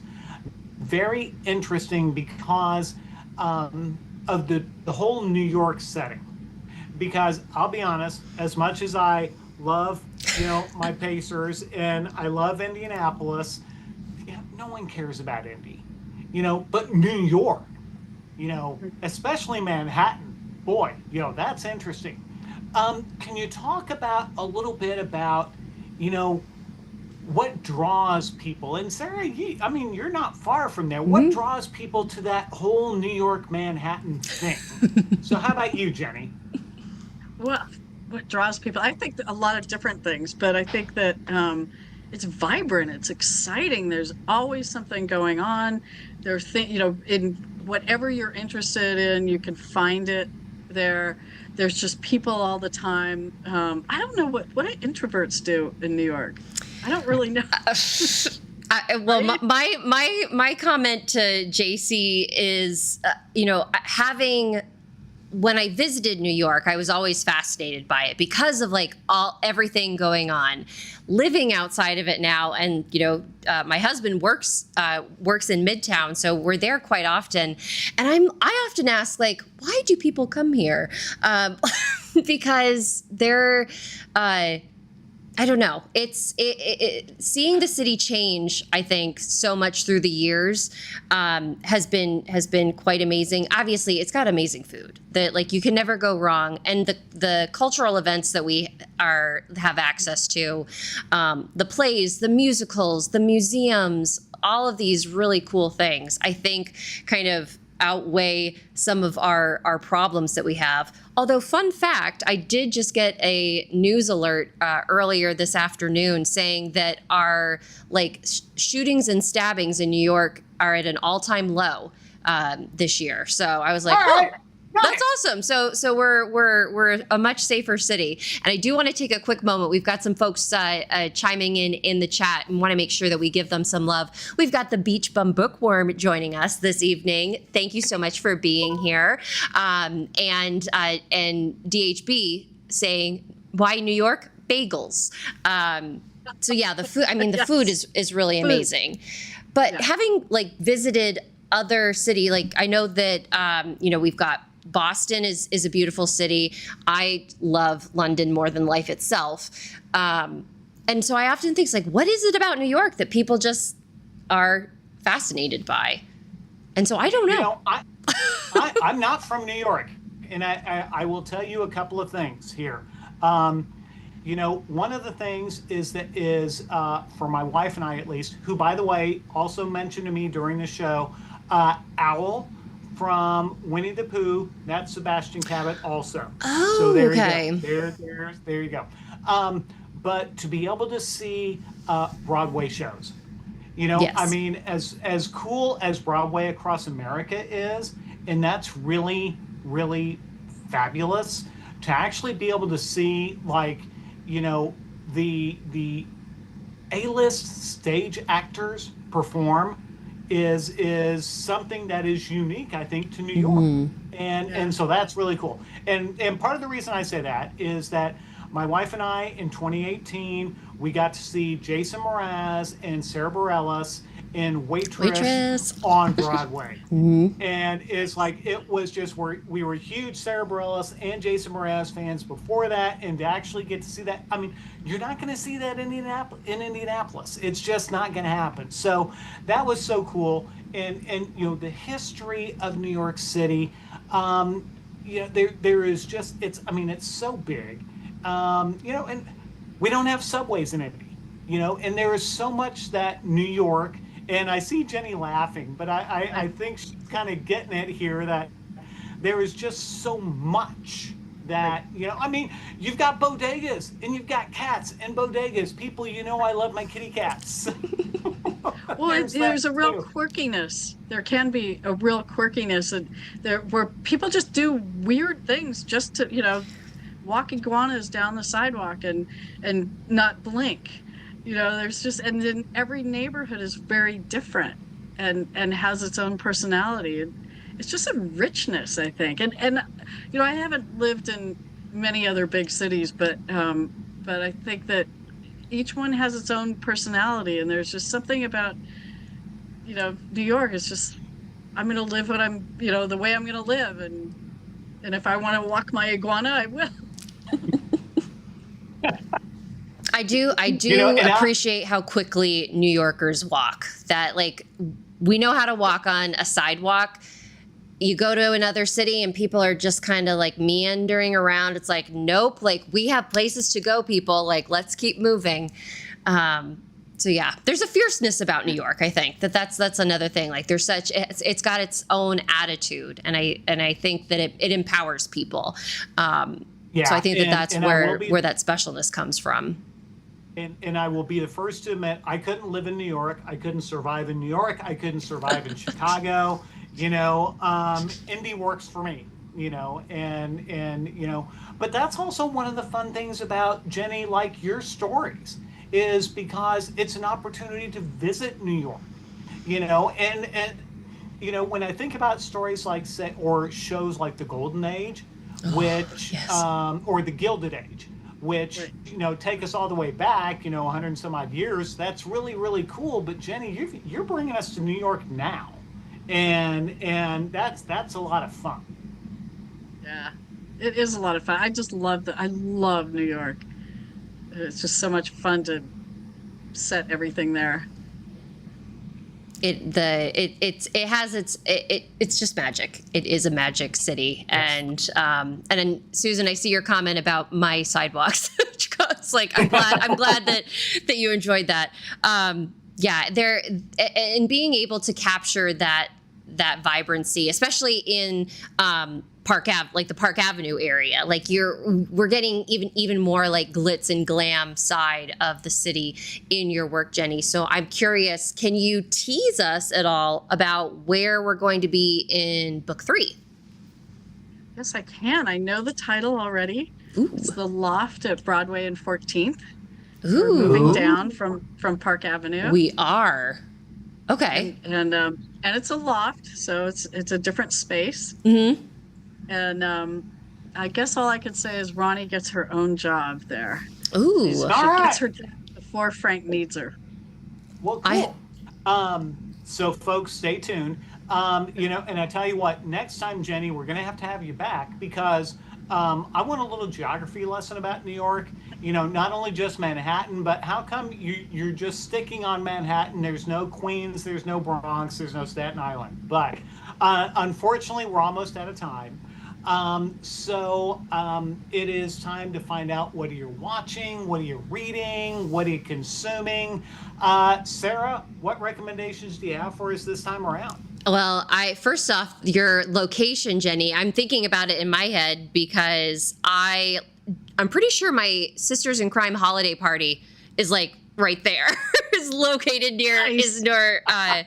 very interesting because of the whole New York setting. Because I'll be honest, as much as I love my Pacers and I love Indianapolis, no one cares about Indy, but New York, especially Manhattan, boy, that's interesting. Can you talk a little bit about, what draws people? And Sarah, you're not far from there. What draws people to that whole New York Manhattan thing? So how about you, Jenny? Well, what draws people? I think a lot of different things, but I think that it's vibrant, it's exciting. There's always something going on. In whatever you're interested in, you can find it there. There's just people all the time. I don't know what do introverts do in New York. I don't really know. Well, my comment to JC is, when I visited New York, I was always fascinated by it because of everything going on. Living outside of it now, and my husband works in Midtown, so we're there quite often. And I often ask, why do people come here? Because they're I don't know. It's seeing the city change, I think, so much through the years has been quite amazing. Obviously, it's got amazing food that you can never go wrong, and the cultural events that we have access to, the plays, the musicals, the museums, all of these really cool things, I think, kind of outweigh some of our problems that we have. Although, fun fact, I did just get a news alert earlier this afternoon saying that our shootings and stabbings in New York are at an all-time low this year. So I was like, that's awesome. So we're a much safer city. And I do want to take a quick moment. We've got some folks chiming in the chat and want to make sure that we give them some love. We've got the Beach Bum Bookworm joining us this evening. Thank you so much for being here. And DHB saying, why New York? Bagels. So yeah, the food, the food is really amazing. But having visited other city, I know that, we've got Boston is a beautiful city. I love London more than life itself. And so I often think, what is it about New York that people just are fascinated by? And so I don't know. I'm not from New York, and I will tell you a couple of things here. One of the things is for my wife and I, at least, who, by the way, also mentioned to me during the show, Owl from Winnie the Pooh. That's Sebastian Cabot also. Oh, so there okay. You go. There you go. But to be able to see Broadway shows, yes. As cool as Broadway across America is, and that's really, really fabulous, to actually be able to see the A-list stage actors perform is something that is unique, I think, to New York. And so that's really cool. And part of the reason I say that is that my wife and I, in 2018, we got to see Jason Mraz and Sarah Bareilles in Waitress on Broadway. And it's it was just, we were huge Sarah Bareilles and Jason Mraz fans before that, and to actually get to see that, you're not going to see that in Indianapolis. It's just not going to happen. So that was so cool. And the history of New York City, there is just, it's so big. And we don't have subways in Indy, and there is so much that New York, and I see Jenny laughing, but I think she's kind of getting it here, that there is just so much that, I mean, you've got bodegas and you've got cats and bodegas. People, I love my kitty cats. Well, there's a real too. quirkiness. There can be a real quirkiness where people just do weird things just to, walk iguanas down the sidewalk and not blink. There's just, and then every neighborhood is very different and has its own personality. And it's just a richness, I think. And I haven't lived in many other big cities, but I think that each one has its own personality, and there's just something about, New York is just, I'm going to live what I'm, the way I'm going to live. And if I want to walk my iguana, I will. I do appreciate how quickly New Yorkers walk. That, like, we know how to walk on a sidewalk. You go to another city and people are just kind of like meandering around. It's like, nope, like, we have places to go, people. Like, let's keep moving. So yeah, there's a fierceness about New York. I think that's another thing. Like, there's it's got its own attitude, and I think that it empowers people. Yeah, so I think that's where that specialness comes from. And I will be the first to admit, I couldn't live in New York. I couldn't survive in New York. I couldn't survive in Chicago. Indie works for me, but that's also one of the fun things about, Jenny, like your stories, is because it's an opportunity to visit New York, and when I think about stories like, say, or shows like The Golden Age, which, yes. Or The Gilded Age, which, right. Take us all the way back, 100 and some odd years. That's really, really cool. But Jenny, you're bringing us to New York now. And that's a lot of fun. Yeah, it is a lot of fun. I love New York. It's just so much fun to set everything there. It's just magic. It is a magic city. Yes. And then, Susan, I see your comment about my sidewalks. It's like, I'm glad that you enjoyed that. Yeah, there, and being able to capture that vibrancy, especially in the Park Avenue area, like we're getting even more like glitz and glam side of the city in your work, Jenny. So I'm curious, can you tease us at all about where we're going to be in book 3? Yes, I can. I know the title already. Ooh. It's The Loft at Broadway and 14th. Ooh. We're moving down from Park Avenue. We are. Okay. And it's a loft, so it's a different space. Mm-hmm. And I guess all I could say is Ronnie gets her own job there. Ooh. She gets her job before Frank needs her. Well, cool. So folks, stay tuned. And I tell you what, next time, Jenny, we're going to have you back, because I want a little geography lesson about New York. Not only just Manhattan, but how come you're just sticking on Manhattan? There's no Queens, there's no Bronx, there's no Staten Island. But unfortunately, we're almost out of time. So it is time to find out, what are you watching, what are you reading, what are you consuming? Sarah, what recommendations do you have for us this time around? Well, first off, your location, Jenny, I'm thinking about it in my head because I'm pretty sure my Sisters in Crime holiday party is like right there. Is located near is downtown.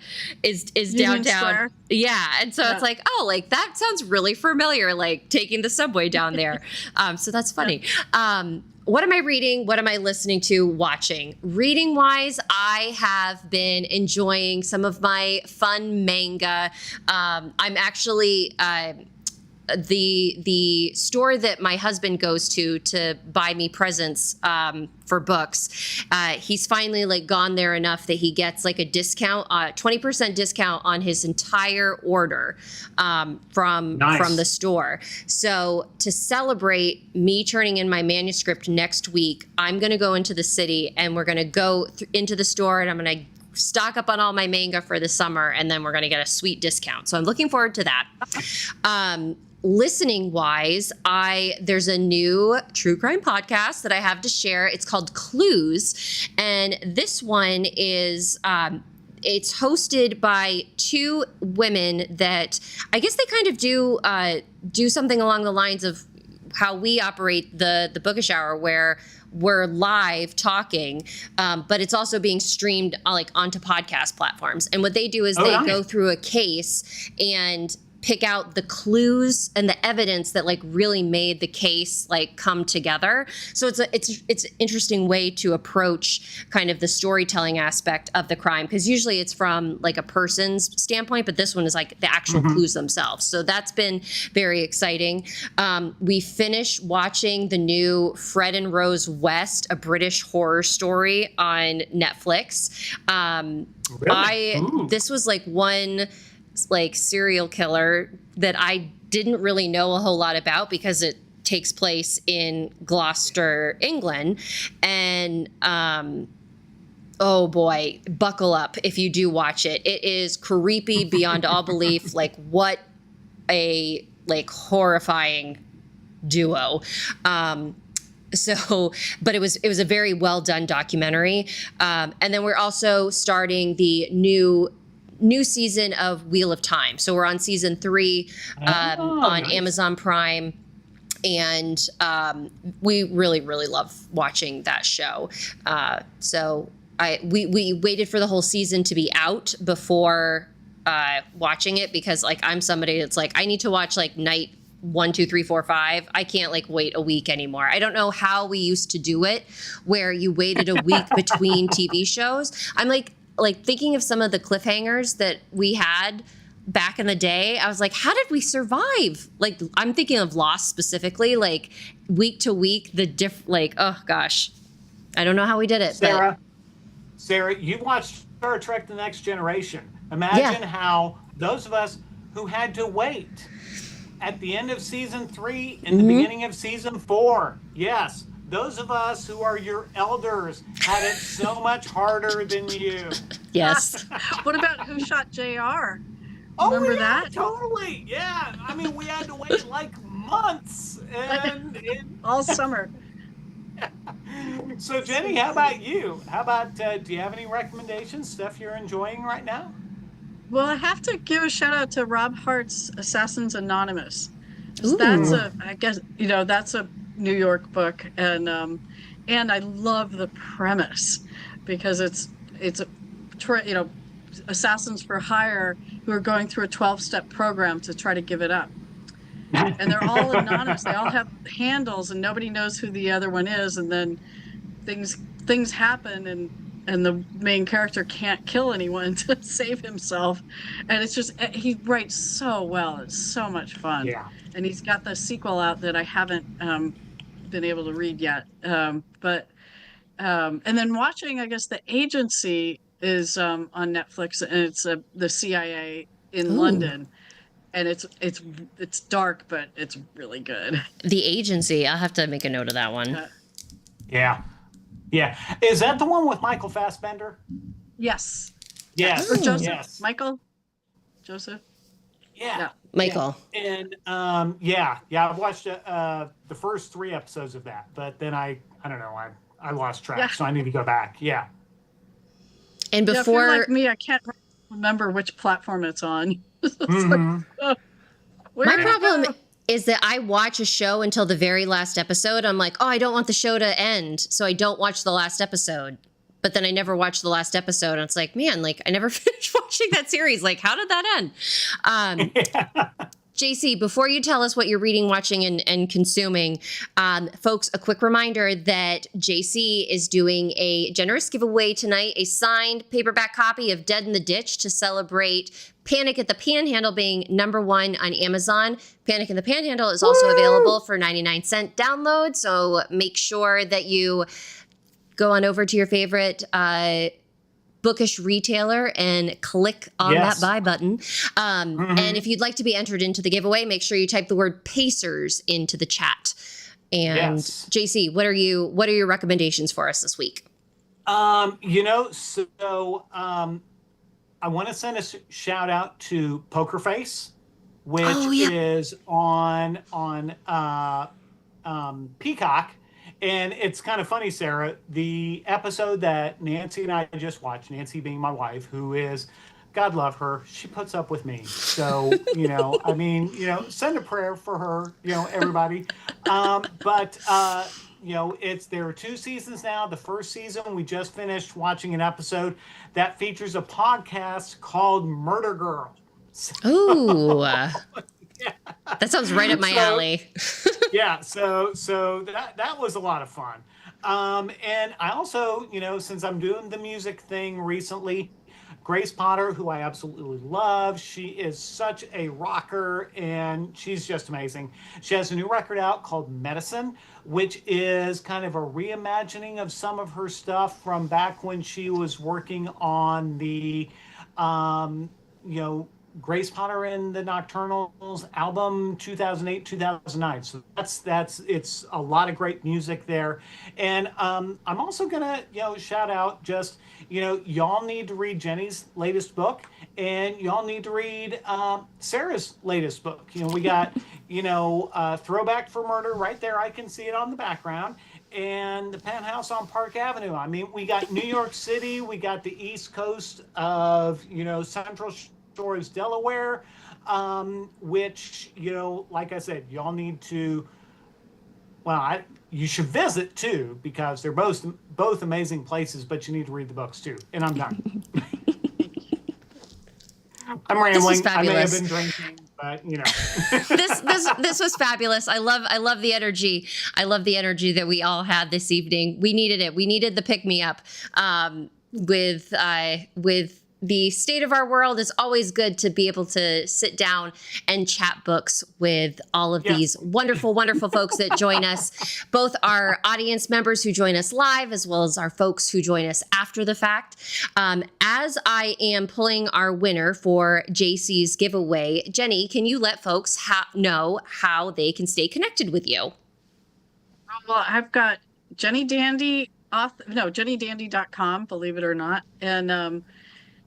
Square. Yeah, and so it's like, oh, like that sounds really familiar, like taking the subway down there. So that's funny. What am I reading? What am I listening to, watching? Reading wise, I have been enjoying some of my fun manga. I'm actually the store that my husband goes to buy me presents for books. He's finally like gone there enough that he gets like a discount, 20% discount on his entire order from the store. So to celebrate me turning in my manuscript next week, I'm going to go into the city and we're going to go into the store and I'm going to stock up on all my manga for the summer, and then we're going to get a sweet discount. So I'm looking forward to that. Listening wise, there's a new true crime podcast that I have to share. It's called Clues, and this one is it's hosted by 2 women that I guess they kind of do something along the lines of how we operate the Bookish Hour, where we're live talking, but it's also being streamed like onto podcast platforms. And what they do is they go through a case and pick out the clues and the evidence that like really made the case like come together. So it's an interesting way to approach kind of the storytelling aspect of the crime, because usually it's from like a person's standpoint, but this one is like the actual clues themselves. So that's been very exciting. We finished watching the new Fred and Rose West, a British horror story on Netflix. Really? This was like one like serial killer that I didn't really know a whole lot about, because it takes place in Gloucester, England. And oh boy, buckle up if you do watch it. It is creepy beyond all belief. Like, what a like horrifying duo. But it was a very well done documentary. And then we're also starting the new season of Wheel of Time. So we're on season 3 on nice. Amazon Prime. And we really, really love watching that show. So we waited for the whole season to be out before watching it, because like I'm somebody that's like, I need to watch like night 1, 2, 3, 4, 5. I can't like wait a week anymore. I don't know how we used to do it, where you waited a week between TV shows. I'm like thinking of some of the cliffhangers that we had back in the day. I was like, how did we survive? Like, I'm thinking of Lost specifically, like week to week, oh gosh, I don't know how we did it. Sarah, you watched Star Trek: The Next Generation. Imagine how those of us who had to wait at the end of season 3 and the beginning of season 4. Yes. Those of us who are your elders had it so much harder than you. Yes. What about Who Shot JR? Oh, Remember yeah, that? Totally. Yeah. I mean, we had to wait like months. And all summer. So, Jenny, how about you? How about, do you have any recommendations, stuff you're enjoying right now? Well, I have to give a shout out to Rob Hart's Assassins Anonymous. Ooh. That's that's a New York book, and I love the premise, because it's assassins for hire who are going through a 12-step program to try to give it up, and they're all anonymous. They all have handles, and nobody knows who the other one is, and then things happen, and the main character can't kill anyone to save himself, and it's just, he writes so well. It's so much fun. Yeah. And he's got the sequel out that I haven't been able to read yet. And then watching, I guess, The Agency is on Netflix, and it's the CIA in London, and it's dark, but it's really good. The Agency. I'll have to make a note of that one. Yeah. Is that the one with Michael Fassbender? Yes. Yes. Or Joseph. Yes. Michael? Joseph? Yeah. Michael. Yeah. And I've watched the first 3 episodes of that, but then I don't know, I lost track, so I need to go back. Yeah. And If before, you're like me, I can't remember which platform it's on. my problem is that I watch a show until the very last episode. I'm like, oh, I don't want the show to end, so I don't watch the last episode. But then I never watched the last episode, and it's like, man, like I never finished watching that series. Like, how did that end? JC, before you tell us what you're reading, watching, and consuming, folks, a quick reminder that JC is doing a generous giveaway tonight, a signed paperback copy of Dead in the Ditch to celebrate Panic at the Panhandle being #1 on Amazon. Panic in the Panhandle is also available for 99-cent download, so make sure that you go on over to your favorite bookish retailer and click on that buy button. And if you'd like to be entered into the giveaway, make sure you type the word Pacers into the chat. And JC, what are your recommendations for us this week? I want to send a shout out to Poker Face, which is on Peacock. And it's kind of funny, Sarah, the episode that Nancy and I just watched, Nancy being my wife, who is God love her. She puts up with me. So, I mean, send a prayer for her, everybody. There are 2 seasons now. The first season, we just finished watching an episode that features a podcast called Murder Girl. Ooh, that sounds right up my alley. Yeah, so that was a lot of fun. And I also, since I'm doing the music thing recently, Grace Potter, who I absolutely love, she is such a rocker and she's just amazing. She has a new record out called Medicine, which is kind of a reimagining of some of her stuff from back when she was working on the, Grace Potter and the Nocturnals album 2008-2009. So it's a lot of great music there. And I'm also gonna shout out just y'all need to read Jenny's latest book, and y'all need to read Sarah's latest book. We got Throwback for Murder right there. I can see it on the background. And the Penthouse on Park Avenue. I mean, we got New York City, we got the East Coast of Central Shores, Delaware, which, like I said, y'all need to, you should visit too, because they're both amazing places, but you need to read the books too. And I'm done. I'm rambling. I may have been drinking, but This was fabulous. I love the energy. I love the energy that we all had this evening. We needed it. We needed the pick me up. With the state of our world, it's always good to be able to sit down and chat books with all of these wonderful, wonderful folks that join us, both our audience members who join us live, as well as our folks who join us after the fact. As I am pulling our winner for JC's giveaway, Jenny, can you let folks know how they can stay connected with you? Well, I've got Jenny Dandy jennydandy.com, believe it or not.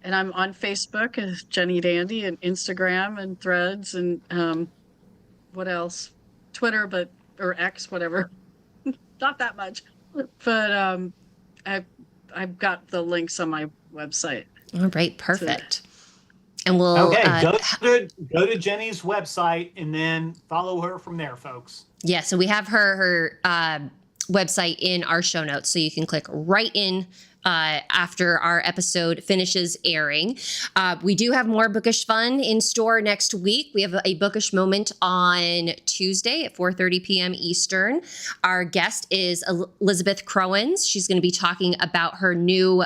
And I'm on Facebook as Jenny Dandy, and Instagram and Threads, and what else? Twitter, or X, whatever. Not that much, but I've got the links on my website. All right, perfect. And we'll go to Jenny's website and then follow her from there, folks. Yeah, so we have her website in our show notes, so you can click right in after our episode finishes airing. We do have more Bookish fun in store next week. We have a Bookish moment on Tuesday at 4:30 p.m. Eastern. Our guest is Elizabeth Crowens. She's going to be talking about her new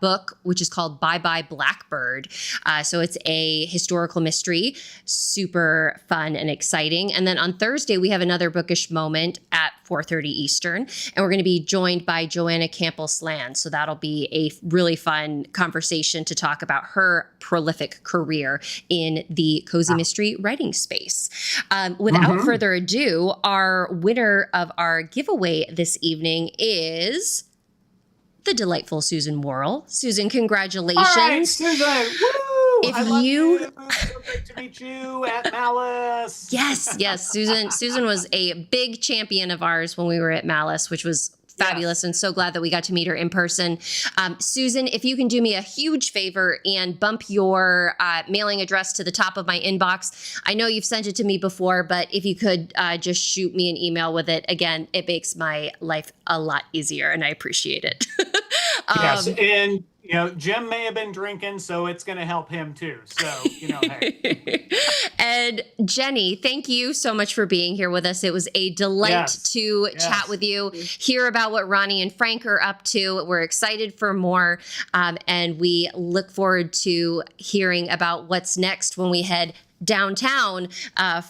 book, which is called Bye Bye Blackbird. So it's a historical mystery, super fun and exciting. And then on Thursday, we have another Bookish moment at 4:30 Eastern, and we're going to be joined by Joanna Campbell-Sland. So that'll be a really fun conversation to talk about her prolific career in the cozy mystery writing space. Without further ado, our winner of our giveaway this evening is the delightful Susan Worrell. Susan, congratulations. All right, Susan. Woo! If I love you so great to meet you at Malice. Yes. Susan was a big champion of ours when we were at Malice, which was fabulous, and so glad that we got to meet her in person. Susan, if you can do me a huge favor and bump your mailing address to the top of my inbox. I know you've sent it to me before, but if you could just shoot me an email with it, again, it makes my life a lot easier, and I appreciate it. Yes, and Jim may have been drinking, so it's going to help him too. So, hey. And Jenny, thank you so much for being here with us. It was a delight to chat with you, hear about what Ronnie and Frank are up to. We're excited for more, and we look forward to hearing about what's next when we head downtown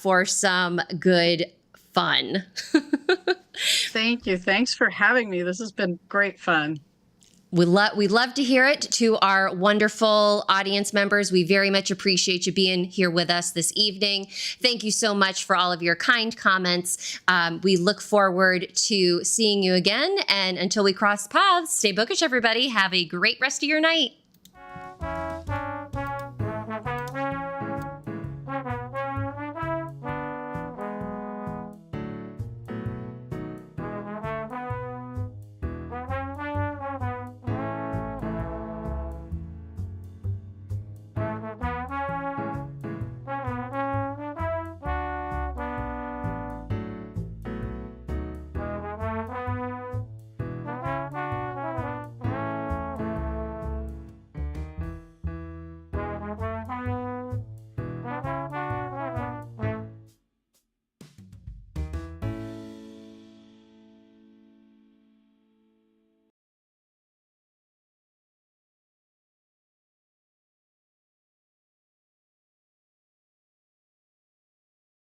for some good fun. Thank you. Thanks for having me. This has been great fun. We'd love to hear it. To our wonderful audience members, we very much appreciate you being here with us this evening. Thank you so much for all of your kind comments. We look forward to seeing you again. And until we cross paths, stay bookish, everybody. Have a great rest of your night.